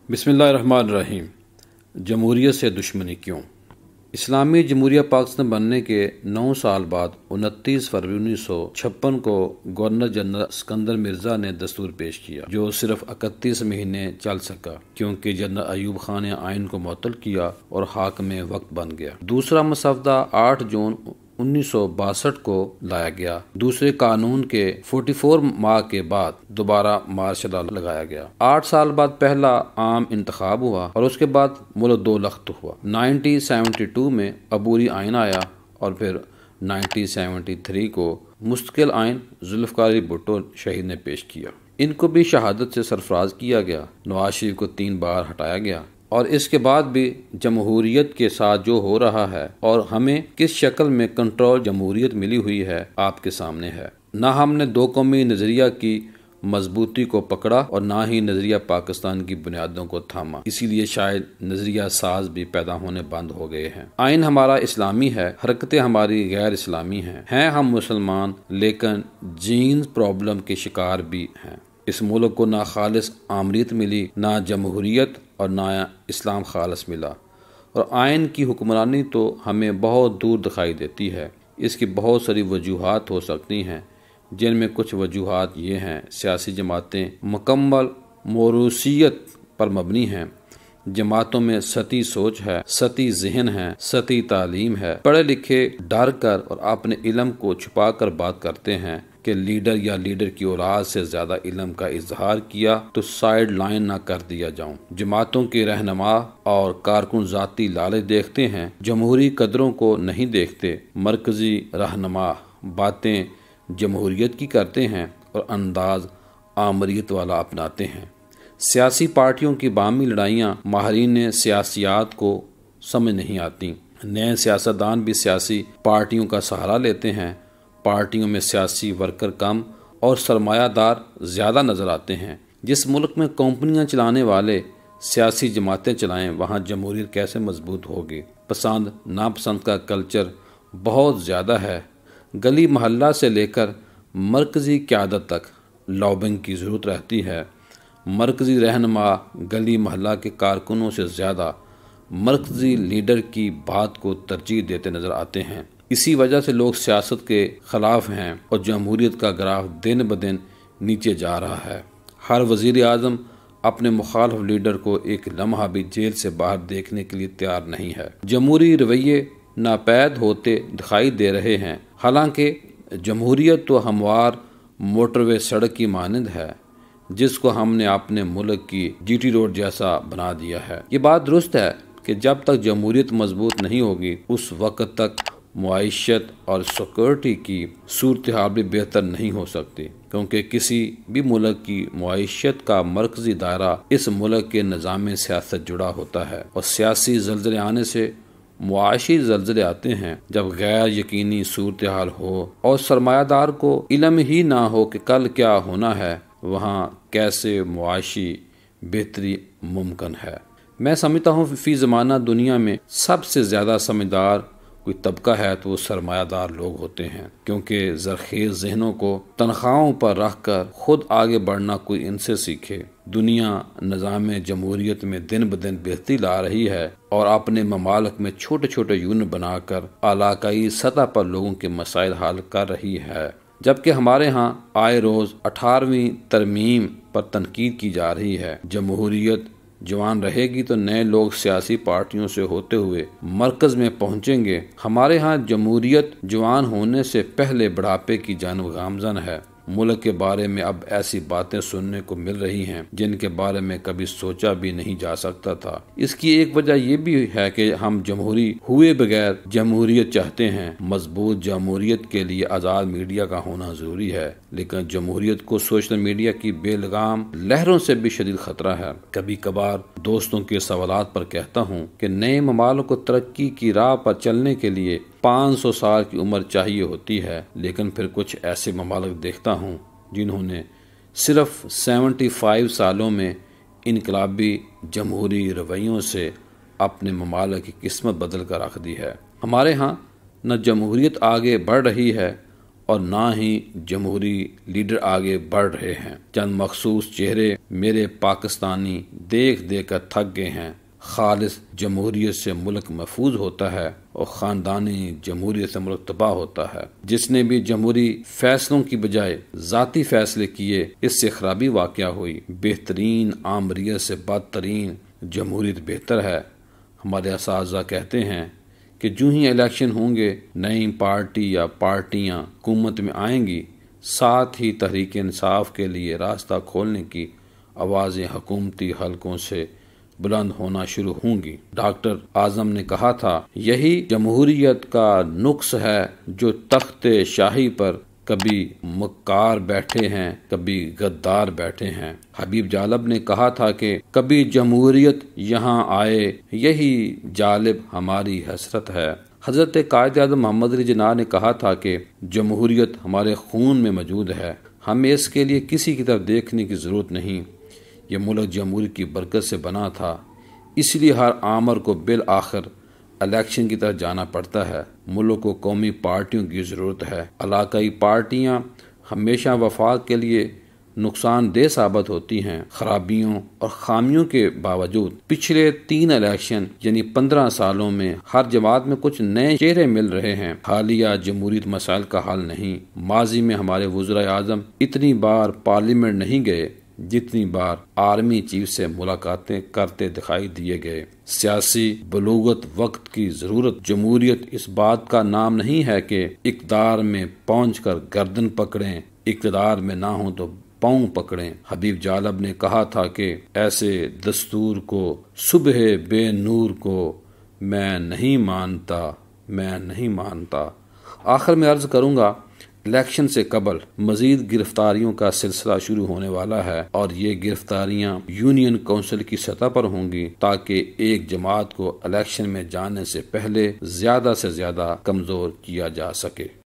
बिस्मिल्लाहिर्रहमानिर्रहीम। जमहूरियत से दुश्मनी क्यों? इस्लामी जमहूरिया पाकिस्तान बनने के 9 साल बाद 29 फरवरी 1956 को गवर्नर जनरल सिकंदर मिर्जा ने दस्तूर पेश किया, जो सिर्फ 31 महीने चल सका क्योंकि जनरल अयूब खान ने आइन को मुअत्तल किया और हाकिम वक्त बन गया। दूसरा मसवदा 8 जून 1962 को लाया गया। दूसरे कानून के 44 माह के बाद दोबारा मार्शल लॉ लगाया गया। 8 साल बाद पहला आम इंतखाब हुआ और उसके बाद मुल्क दो लख्त हुआ। 1972 में अबूरी आइन आया और फिर 1973 को मुस्तकिल आइन जुल्फ़िकार अली भुट्टो शहीद ने पेश किया। इनको भी शहादत से सरफराज किया गया। नवाज शरीफ को 3 बार हटाया गया और इसके बाद भी जमहूरियत के साथ जो हो रहा है और हमें किस शक्ल में कंट्रोल जमहूरियत मिली हुई है आपके सामने है। ना हमने 2 कौमी नजरिया की मजबूती को पकड़ा और ना ही नजरिया पाकिस्तान की बुनियादों को थामा। इसीलिए शायद नजरिया साज भी पैदा होने बंद हो गए हैं। आइन हमारा इस्लामी है, हरकतें हमारी गैर इस्लामी हैं हम मुसलमान, लेकिन जीन्स प्रॉब्लम के शिकार भी हैं। इस मुल्क को ना खालिस आमरीत मिली, ना जमहूरियत और ना इस्लाम खालिस मिला। और आइन की हुक्मरानी तो हमें बहुत दूर दिखाई देती है। इसकी बहुत सारी वजूहात हो सकती हैं, जिनमें कुछ वजूहात ये हैं। सियासी जमातें मुकम्मल मोरूसियत पर मबनी हैं। जमातों में सती सोच है, सती जहन है, सती तालीम है। पढ़े लिखे डर कर और अपने इल्म को छुपा कर बात करते हैं कि लीडर या लीडर की औलाद से ज्यादा इल्म का इजहार किया तो साइड लाइन ना कर दिया जाऊं। जमातों के रहनुमा और कारकुन जाती लालच देखते हैं, जमहूरी कदरों को नहीं देखते। मरकजी रहनुमा बातें जमहूरियत की करते हैं और अंदाज आमरीत वाला अपनाते हैं। सियासी पार्टियों की बामी लड़ाइयाँ माहिरीन सियासियात को समझ नहीं आती। नए सियासतदान भी सियासी पार्टियों का सहारा लेते हैं। पार्टियों में सियासी वर्कर कम और सरमायादार ज़्यादा नज़र आते हैं। जिस मुल्क में कंपनियां चलाने वाले सियासी जमातें चलाएं, वहाँ जमहूरियत कैसे मजबूत होगी? पसंद नापसंद का कल्चर बहुत ज़्यादा है। गली महल्ला से लेकर मरकज़ी क़यादत तक लॉबिंग की ज़रूरत रहती है। मरकज़ी रहनुमा गली महल्ला के कारकुनों से ज़्यादा मरकज़ी लीडर की बात को तरजीह देते नज़र आते हैं। इसी वजह से लोग सियासत के खिलाफ हैं और जमहूरियत का ग्राफ दिन ब दिन नीचे जा रहा है। हर वज़ीर आज़म अपने मुखालिफ लीडर को एक लम्हा भी जेल से बाहर देखने के लिए तैयार नहीं है। जमहूरी रवैये नापैद होते दिखाई दे रहे हैं। हालांकि जमहूरियत तो हमवार मोटरवे सड़क की मानंद है, जिसको हमने अपने मुल्क की जीटी रोड जैसा बना दिया है। ये बात दुरुस्त है कि जब तक जमहूरियत मजबूत नहीं होगी उस वक़्त तक मुआइशत और सिक्योरिटी की सूरत हाल भी बेहतर नहीं हो सकती, क्योंकि किसी भी मुल्क की मुआइशत का मरकजी दायरा इस मुल्क के निज़ाम सियासत जुड़ा होता है। और सियासी ज़ल्ज़ले आने से मुआशी ज़ल्ज़ले आते हैं जब गैर यकीनी सूरत हाल हो और सरमायादार को इल्म ही ना हो कि कल क्या होना है, वहाँ कैसे मुआशी बेहतरी मुमकिन है। मैं समझता हूँ फी ज़माना दुनिया में सबसे ज़्यादा समझदार कोई तबका है तो वो सरमायादार लोग होते हैं, क्योंकि ज़रख़ेज़ ज़हनों को तनख्वाहों पर रख कर खुद आगे बढ़ना कोई इनसे सीखे। दुनिया निज़ाम जमहूरियत में दिन ब दिन बेहतरी ला रही है और अपने ममालिक में छोटे छोटे यूनिट बनाकर इलाकाई सतह पर लोगों के मसाइल हल कर रही है, जबकि हमारे यहाँ आए रोज़ 18वीं तरमीम पर तनकीद की जा रही है। जमहूरियत जवान रहेगी तो नए लोग सियासी पार्टियों से होते हुए मरकज में पहुंचेंगे। हमारे यहाँ जमहूरियत जवान होने से पहले बुढ़ापे की जानब गामजन है। मुल्क के बारे में अब ऐसी बातें सुनने को मिल रही हैं जिनके बारे में कभी सोचा भी नहीं जा सकता था। इसकी एक वजह यह भी है कि हम जमहूरी हुए बगैर जमहूरियत चाहते हैं। मजबूत जमहूरियत के लिए आज़ाद मीडिया का होना जरूरी है, लेकिन जमहूरियत को सोशल मीडिया की बेलगाम लहरों से भी शदीद खतरा है। कभी कभार दोस्तों के सवालात पर कहता हूँ कि नए ममालिक को तरक्की की राह पर चलने के लिए 500 साल की उम्र चाहिए होती है, लेकिन फिर कुछ ऐसे ममालिक देखता हूँ जिन्होंने सिर्फ 75 सालों में इनकलाबी जमहूरी रवैयों से अपने ममालिक की किस्मत बदल कर रख दी है। हमारे यहाँ न जमहूरियत आगे बढ़ रही है اور نہ ہی جمہوری لیڈر آگے بڑھ رہے ہیں۔ چند مخصوص چہرے میرے پاکستانی دیکھ دیکھ کر تھک گئے ہیں۔ خالص جمہوریت سے ملک محفوظ ہوتا ہے اور خاندانی جمہوریت سے ملک تباہ ہوتا ہے۔ جس نے بھی جمہوری فیصلوں کی بجائے ذاتی فیصلے کیے، اس سے خرابی واقع ہوئی۔ بہترین آمریت سے بدترین جمہوریت بہتر ہے۔ ہمارے اساتذہ کہتے ہیں کہ جو ہی الیکشن ہوں گے، نئی پارٹی یا پارٹیاں حکومت میں آئیں گی، ساتھ ہی تحریک انصاف کے لیے راستہ کھولنے کی آوازیں حکومتی حلقوں سے بلند ہونا شروع ہوں گی۔ ڈاکٹر اعظم نے کہا تھا، یہی جمہوریت کا نقص ہے جو تخت شاہی پر کبھی مکار بیٹھے ہیں، کبھی غدار بیٹھے ہیں۔ حبیب جالب نے کہا تھا کہ کبھی جمہوریت یہاں آئے، یہی جالب ہماری حسرت ہے۔ حضرت قائد اعظم محمد علی جناح نے کہا تھا کہ جمہوریت ہمارے خون میں موجود ہے، ہمیں اس کے لیے کسی کی طرف دیکھنے کی ضرورت نہیں۔ یہ ملک جمہوریت کی برکت سے بنا تھا، اس لیے ہر آمر کو بالآخر الیکشن کی طرف جانا پڑتا ہے۔ ملک کو قومی پارٹیوں کی ضرورت ہے۔ علاقائی پارٹیاں ہمیشہ وفاق کے لیے نقصان دہ ثابت ہوتی ہیں۔ خرابیوں اور خامیوں کے باوجود پچھلے 3 الیکشن یعنی 15 سالوں میں ہر جماعت میں کچھ نئے چہرے مل رہے ہیں۔ حالیہ جمہوریت مسائل کا حل نہیں۔ ماضی میں ہمارے وزرائے اعظم اتنی بار پارلیمنٹ نہیں گئے جتنی بار آرمی چیف سے ملاقاتیں کرتے دکھائی دیے گئے۔ سیاسی بلوغت وقت کی ضرورت۔ جمہوریت اس بات کا نام نہیں ہے کہ اقتدار میں پہنچ کر گردن پکڑیں، اقتدار میں نہ ہوں تو پاؤں پکڑیں۔ حبیب جالب نے کہا تھا کہ ایسے دستور کو، صبح بے نور کو میں نہیں مانتا۔ آخر میں عرض کروں گا، الیکشن سے قبل مزید گرفتاریوں کا سلسلہ شروع ہونے والا ہے، اور یہ گرفتاریاں یونین کونسل کی سطح پر ہوں گی تاکہ ایک جماعت کو الیکشن میں جانے سے پہلے زیادہ سے زیادہ کمزور کیا جا سکے۔